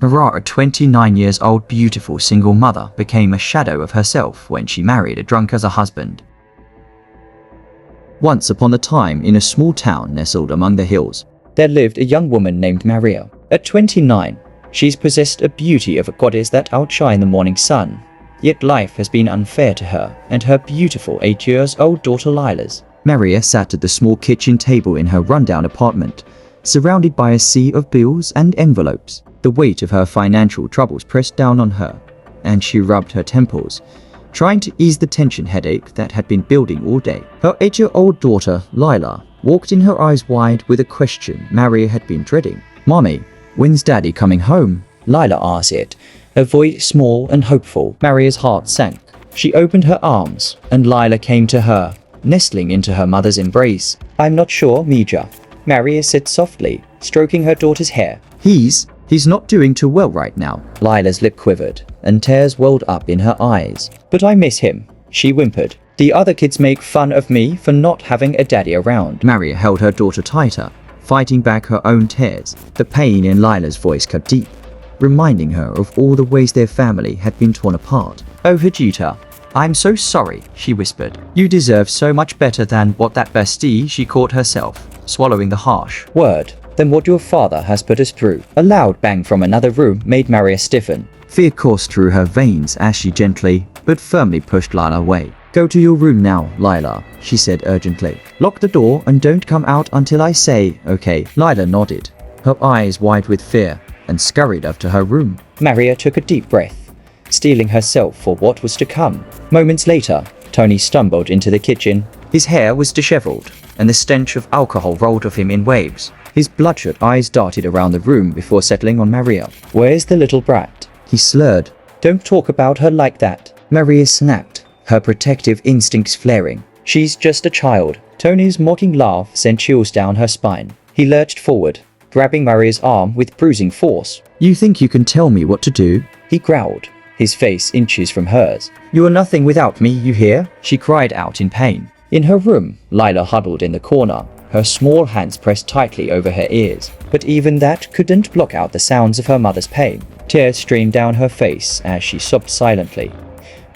Mara, a 29-year-old beautiful single mother, became a shadow of herself when she married a drunk as a husband. Once upon a time, in a small town nestled among the hills, there lived a young woman named Maria. At 29, she's possessed a beauty of a goddess that outshines the morning sun. Yet life has been unfair to her and her beautiful 8-year-old daughter Lila's. Maria sat at the small kitchen table in her rundown apartment, surrounded by a sea of bills and envelopes. The weight of her financial troubles pressed down on her, and she rubbed her temples, trying to ease the tension headache that had been building all day. Her 8-year-old daughter, Lila, walked in, her eyes wide with a question Maria had been dreading. "Mommy, when's Daddy coming home?" Lila asked it, her voice small and hopeful. Maria's heart sank. She opened her arms, and Lila came to her, nestling into her mother's embrace. "I'm not sure, Mija," Maria said softly, stroking her daughter's hair. He's not doing too well right now." Lila's lip quivered, and tears welled up in her eyes. "But I miss him," she whimpered. "The other kids make fun of me for not having a daddy around." Maria held her daughter tighter, fighting back her own tears. The pain in Lila's voice cut deep, reminding her of all the ways their family had been torn apart. "Oh, Vegeta, I'm so sorry," she whispered. "You deserve so much better than what that bestie," she caught herself, swallowing the harsh word, "than what your father has put us through." A loud bang from another room made Maria stiffen. Fear coursed through her veins as she gently but firmly pushed Lila away. "Go to your room now, Lila," she said urgently. "Lock the door and don't come out until I say, okay?" Lila nodded, her eyes wide with fear, and scurried up to her room. Maria took a deep breath, steeling herself for what was to come. Moments later, Tony stumbled into the kitchen. His hair was disheveled, and the stench of alcohol rolled off him in waves. His bloodshot eyes darted around the room before settling on Maria. "Where's the little brat?" he slurred. "Don't talk about her like that," Maria snapped, her protective instincts flaring. "She's just a child." Tony's mocking laugh sent chills down her spine. He lurched forward, grabbing Maria's arm with bruising force. "You think you can tell me what to do?" he growled, his face inches from hers. "You are nothing without me, you hear?" she cried out in pain. In her room, Lila huddled in the corner, her small hands pressed tightly over her ears. But even that couldn't block out the sounds of her mother's pain. Tears streamed down her face as she sobbed silently,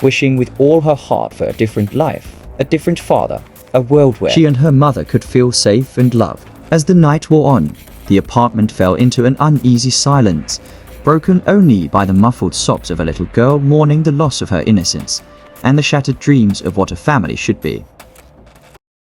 wishing with all her heart for a different life, a different father, a world where she and her mother could feel safe and loved. As the night wore on, the apartment fell into an uneasy silence, broken only by the muffled sobs of a little girl mourning the loss of her innocence and the shattered dreams of what a family should be.